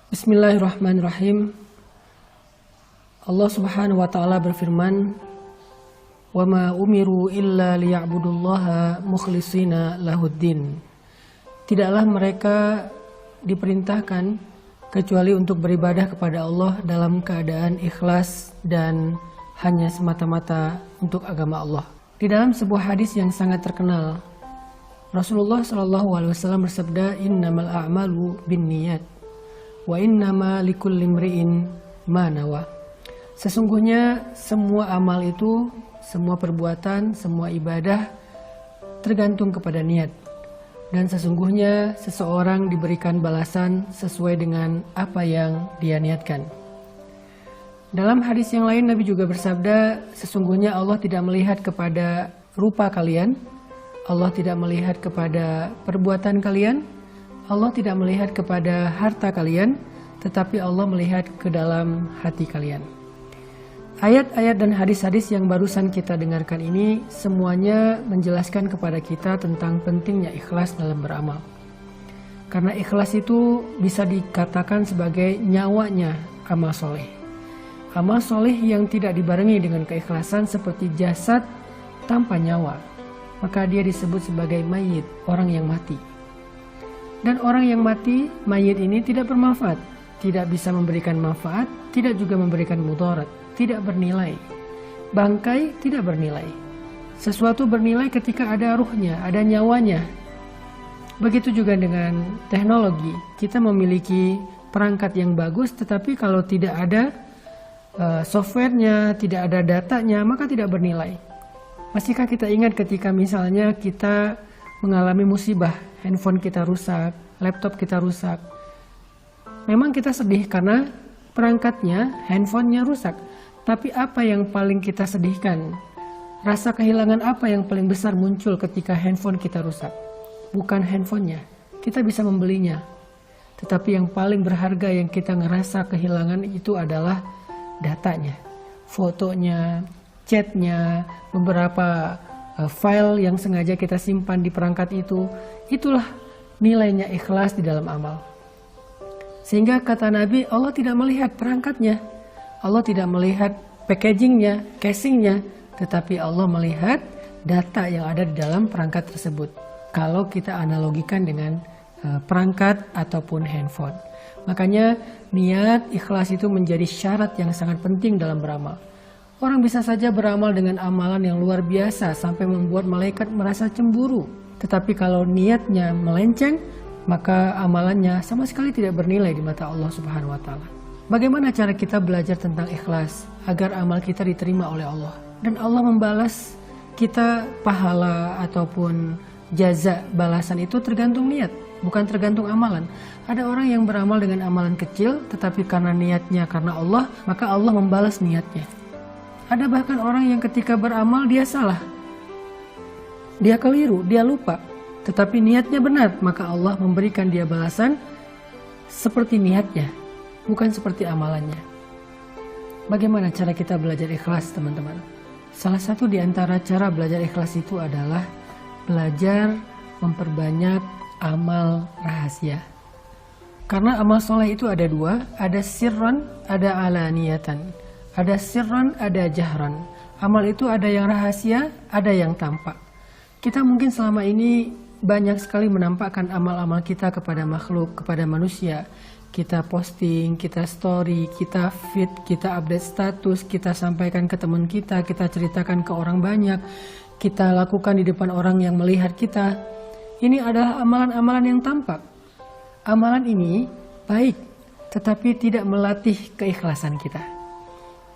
Bismillahirrahmanirrahim. Allah Subhanahu wa taala berfirman, "Wa ma umiru illa liya'budullaha mukhlishina lahuddin." Tidaklah mereka diperintahkan kecuali untuk beribadah kepada Allah dalam keadaan ikhlas dan hanya semata-mata untuk agama Allah. Di dalam sebuah hadis yang sangat terkenal, Rasulullah SAW bersabda, "Innamal a'malu binniyat wa innama likulli imri'in ma nawa." Sesungguhnya semua amal itu, semua perbuatan, semua ibadah tergantung kepada niat. Dan sesungguhnya seseorang diberikan balasan sesuai dengan apa yang dia niatkan. Dalam hadis yang lain Nabi juga bersabda, sesungguhnya Allah tidak melihat kepada rupa kalian, Allah tidak melihat kepada perbuatan kalian, Allah tidak melihat kepada harta kalian, tetapi Allah melihat ke dalam hati kalian. Ayat-ayat dan hadis-hadis yang barusan kita dengarkan ini semuanya menjelaskan kepada kita tentang pentingnya ikhlas dalam beramal. Karena ikhlas itu bisa dikatakan sebagai nyawanya amal soleh. Amal soleh yang tidak dibarengi dengan keikhlasan seperti jasad tanpa nyawa, maka dia disebut sebagai mayit, orang yang mati. Dan orang yang mati, mayit ini tidak bermanfaat, tidak bisa memberikan manfaat, tidak juga memberikan mudarat, tidak bernilai. Bangkai tidak bernilai. Sesuatu bernilai ketika ada ruhnya, ada nyawanya. Begitu juga dengan teknologi. Kita memiliki perangkat yang bagus, tetapi kalau tidak ada softwarenya, tidak ada datanya, maka tidak bernilai. Masihkah kita ingat ketika misalnya kita mengalami musibah, handphone kita rusak, laptop kita rusak. Memang kita sedih karena perangkatnya, handphonenya rusak. Tapi apa yang paling kita sedihkan? Rasa kehilangan apa yang paling besar muncul ketika handphone kita rusak? Bukan handphonenya, kita bisa membelinya. Tetapi yang paling berharga yang kita ngerasa kehilangan itu adalah datanya, fotonya, chatnya, beberapa file yang sengaja kita simpan di perangkat itu. Itulah nilainya ikhlas di dalam amal. Sehingga kata Nabi, Allah tidak melihat perangkatnya, Allah tidak melihat packagingnya, casingnya, tetapi Allah melihat data yang ada di dalam perangkat tersebut. Kalau kita analogikan dengan perangkat ataupun handphone. Makanya niat ikhlas itu menjadi syarat yang sangat penting dalam beramal. Orang bisa saja beramal dengan amalan yang luar biasa sampai membuat malaikat merasa cemburu. Tetapi kalau niatnya melenceng, maka amalannya sama sekali tidak bernilai di mata Allah Subhanahu wa taala. Bagaimana cara kita belajar tentang ikhlas agar amal kita diterima oleh Allah dan Allah membalas kita pahala ataupun jaza balasan itu tergantung niat, bukan tergantung amalan. Ada orang yang beramal dengan amalan kecil tetapi karena niatnya karena Allah, maka Allah membalas niatnya. Ada bahkan orang yang ketika beramal dia salah, dia keliru, dia lupa, tetapi niatnya benar, maka Allah memberikan dia balasan seperti niatnya, bukan seperti amalannya. Bagaimana cara kita belajar ikhlas, teman-teman? Salah satu di antara cara belajar ikhlas itu adalah belajar memperbanyak amal rahasia. Karena amal soleh itu ada dua, ada sirran, ada alaniyatan. Ada sirran, ada jahran. Amal itu ada yang rahasia, ada yang tampak. Kita mungkin selama ini banyak sekali menampakkan amal-amal kita kepada makhluk, kepada manusia. Kita posting, kita story, kita feed, kita update status, kita sampaikan ke teman kita ceritakan ke orang banyak, kita lakukan di depan orang yang melihat kita. Ini adalah amalan-amalan yang tampak. Amalan ini baik, tetapi tidak melatih keikhlasan kita.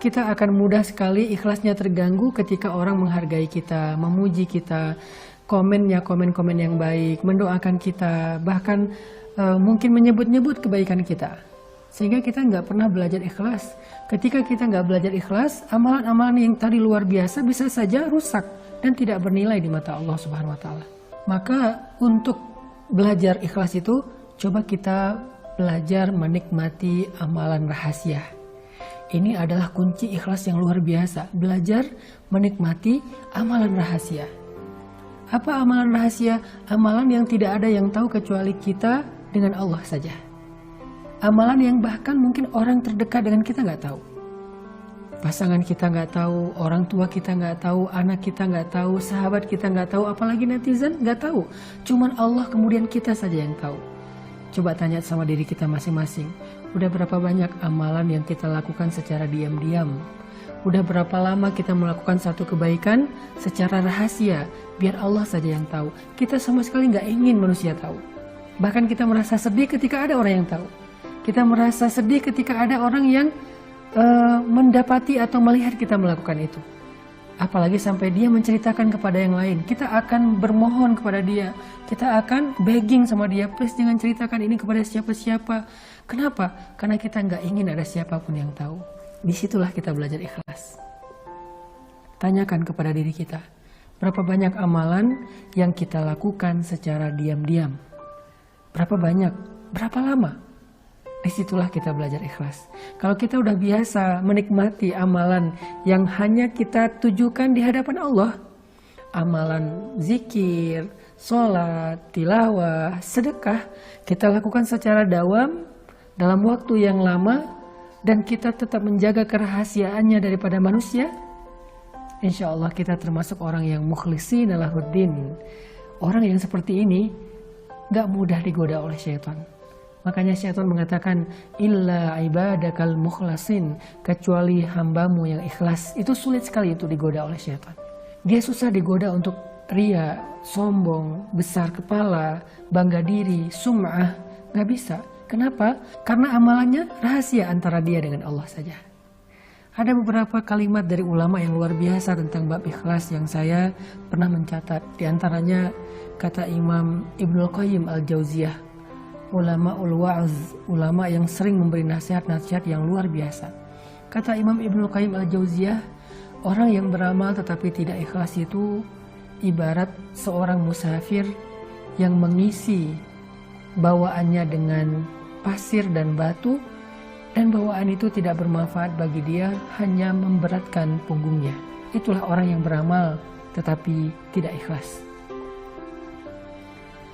Kita akan mudah sekali ikhlasnya terganggu ketika orang menghargai kita, memuji kita, komennya komen-komen yang baik, mendoakan kita, bahkan mungkin menyebut-nyebut kebaikan kita. Sehingga kita nggak pernah belajar ikhlas. Ketika kita nggak belajar ikhlas, amalan-amalan yang tadi luar biasa bisa saja rusak dan tidak bernilai di mata Allah Subhanahu wa taala. Maka untuk belajar ikhlas itu, coba kita belajar menikmati amalan rahasia. Ini adalah kunci ikhlas yang luar biasa. Belajar menikmati amalan rahasia. Apa amalan rahasia? Amalan yang tidak ada yang tahu kecuali kita dengan Allah saja. Amalan yang bahkan mungkin orang terdekat dengan kita nggak tahu. Pasangan kita nggak tahu, orang tua kita nggak tahu, anak kita nggak tahu, sahabat kita nggak tahu, apalagi netizen nggak tahu. Cuman Allah kemudian kita saja yang tahu. Coba tanya sama diri kita masing-masing. Udah berapa banyak amalan yang kita lakukan secara diam-diam? Udah berapa lama kita melakukan satu kebaikan secara rahasia, biar Allah saja yang tahu. Kita sama sekali nggak ingin manusia tahu. Bahkan kita merasa sedih ketika ada orang yang tahu. Kita merasa sedih ketika ada orang yang mendapati atau melihat kita melakukan itu. Apalagi sampai dia menceritakan kepada yang lain. Kita akan bermohon kepada dia. Kita akan begging sama dia, please jangan ceritakan ini kepada siapa-siapa. Kenapa? Karena kita nggak ingin ada siapapun yang tahu. Disitulah kita belajar ikhlas. Tanyakan kepada diri kita, berapa banyak amalan yang kita lakukan secara diam-diam? Berapa banyak? Berapa lama? Disitulah kita belajar ikhlas. Kalau kita udah biasa menikmati amalan yang hanya kita tujukan di hadapan Allah, amalan zikir, sholat, tilawah, sedekah, kita lakukan secara dawam dalam waktu yang lama, dan kita tetap menjaga kerahasiaannya daripada manusia, insya Allah kita termasuk orang yang mukhlisin lahuddin. Orang yang seperti ini gak mudah digoda oleh syaitan. Makanya syaitan mengatakan, illa ibadakal mukhlasin, kecuali hambamu yang ikhlas. Itu sulit sekali itu digoda oleh syaitan. Dia susah digoda untuk ria, sombong, besar kepala, bangga diri, sum'ah. Gak bisa. Kenapa? Karena amalannya rahasia antara dia dengan Allah saja. Ada beberapa kalimat dari ulama yang luar biasa tentang bab ikhlas yang saya pernah mencatat. Di antaranya kata Imam Ibnul Qayyim Al-Jauziyah, ulama ul-wa'az, ulama yang sering memberi nasihat-nasihat yang luar biasa. Kata Imam Ibnul Qayyim Al-Jauziyah, orang yang beramal tetapi tidak ikhlas itu ibarat seorang musafir yang mengisi bawaannya dengan pasir dan batu, dan bawaan itu tidak bermanfaat bagi dia, hanya memberatkan punggungnya. Itulah orang yang beramal tetapi tidak ikhlas.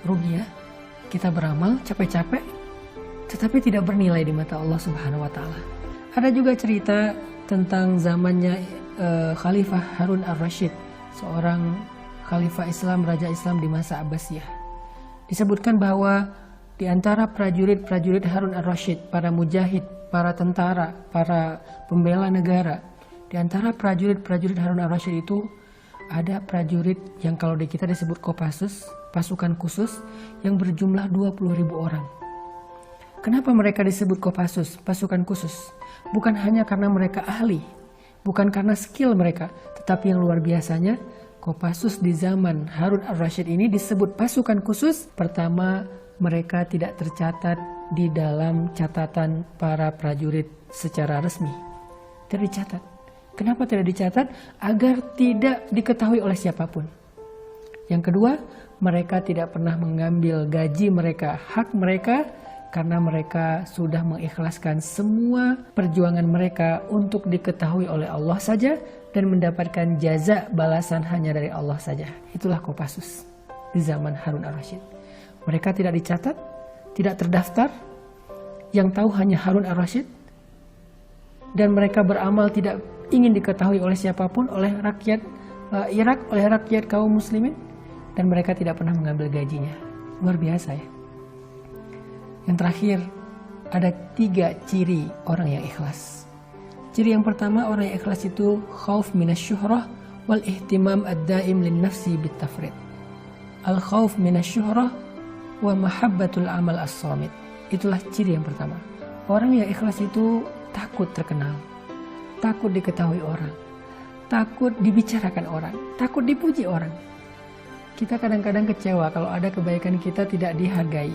Rugi ya, kita beramal capek-capek tetapi tidak bernilai di mata Allah Subhanahu wa taala. Ada juga cerita tentang zamannya Khalifah Harun ar-Rasyid, seorang khalifah Islam, raja Islam di masa Abbasiyah. Disebutkan bahwa di antara prajurit-prajurit Harun ar-Rasyid, para mujahid, para tentara, para pembela negara, di antara prajurit-prajurit Harun ar-Rasyid itu ada prajurit yang kalau di kita disebut Kopassus, pasukan khusus yang berjumlah 20.000 orang. Kenapa mereka disebut Kopassus, pasukan khusus? Bukan hanya karena mereka ahli, bukan karena skill mereka, tetapi yang luar biasanya Kopassus di zaman Harun ar-Rasyid ini disebut pasukan khusus. Pertama, mereka tidak tercatat di dalam catatan para prajurit secara resmi. Tidak dicatat. Kenapa tidak dicatat? Agar tidak diketahui oleh siapapun. Yang kedua, mereka tidak pernah mengambil gaji mereka, hak mereka, karena mereka sudah mengikhlaskan semua perjuangan mereka untuk diketahui oleh Allah saja dan mendapatkan jaza balasan hanya dari Allah saja. Itulah Kopassus di zaman Harun ar-Rasyid. Mereka tidak dicatat, tidak terdaftar, yang tahu hanya Harun ar-Rasyid, dan mereka beramal tidak ingin diketahui oleh siapapun, oleh rakyat Irak, oleh rakyat kaum muslimin, dan mereka tidak pernah mengambil gajinya. Luar biasa ya. Yang terakhir, ada 3 ciri orang yang ikhlas. Ciri yang pertama, orang yang ikhlas itu khauf minasyuhrah wal ihtimam ad-daim lin nafsi bit tafrid. Al khauf minasyuhrah wa mahabbatul amal as-samit. Itulah ciri yang pertama. Orang yang ikhlas itu takut terkenal, takut diketahui orang, takut dibicarakan orang, takut dipuji orang. Kita kadang-kadang kecewa kalau ada kebaikan kita tidak dihargai.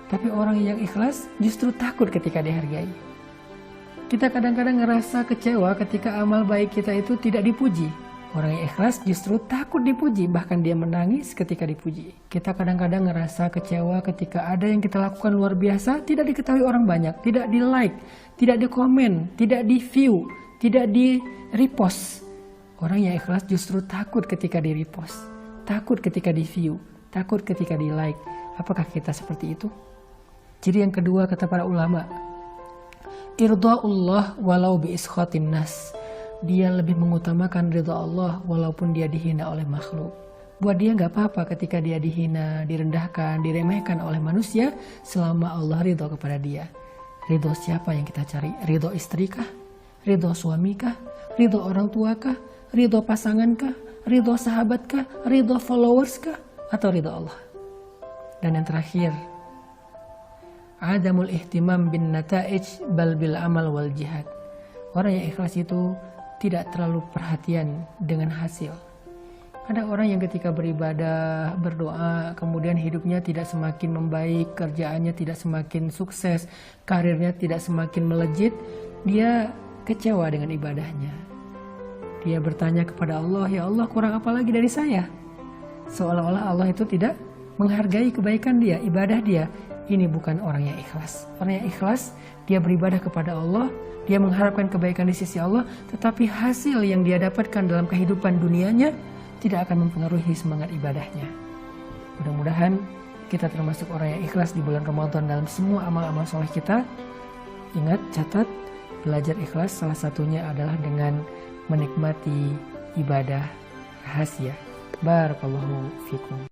Tapi orang yang ikhlas justru takut ketika dihargai. Kita kadang-kadang ngerasa kecewa ketika amal baik kita itu tidak dipuji. Orang yang ikhlas justru takut dipuji, bahkan dia menangis ketika dipuji. Kita kadang-kadang ngerasa kecewa ketika ada yang kita lakukan luar biasa, tidak diketahui orang banyak, tidak di like, tidak di komen, tidak di view, tidak di repost. Orang yang ikhlas justru takut ketika di repost, takut ketika di view, takut ketika di like. Apakah kita seperti itu? Ciri yang kedua kata para ulama, irda'ullah walau bi iskhatin nas. Dia lebih mengutamakan ridha Allah walaupun dia dihina oleh makhluk. Buat dia nggak apa-apa ketika dia dihina, direndahkan, diremehkan oleh manusia selama Allah ridho kepada dia. Ridho siapa yang kita cari? Ridho istri kah? Ridho suami kah? Ridho orang tua kah? Ridho pasangan kah? Ridho sahabat kah? Ridho followers kah? Atau ridho Allah? Dan yang terakhir, adamul ihtimam bin nata'ij bal bil amal wal jihad. Orang yang ikhlas itu tidak terlalu perhatian dengan hasil. Ada orang yang ketika beribadah, berdoa, kemudian hidupnya tidak semakin membaik, kerjaannya tidak semakin sukses, karirnya tidak semakin melejit, dia kecewa dengan ibadahnya. Dia bertanya kepada Allah, ya Allah, kurang apa lagi dari saya? Seolah-olah Allah itu tidak menghargai kebaikan dia, ibadah dia. Ini bukan orang yang ikhlas. Orang yang ikhlas, dia beribadah kepada Allah, dia mengharapkan kebaikan di sisi Allah, tetapi hasil yang dia dapatkan dalam kehidupan dunianya tidak akan mempengaruhi semangat ibadahnya. Mudah-mudahan kita termasuk orang yang ikhlas di bulan Ramadan dalam semua amal-amal soleh kita. Ingat, catat, belajar ikhlas salah satunya adalah dengan menikmati ibadah rahasia. Barakallahu fikum.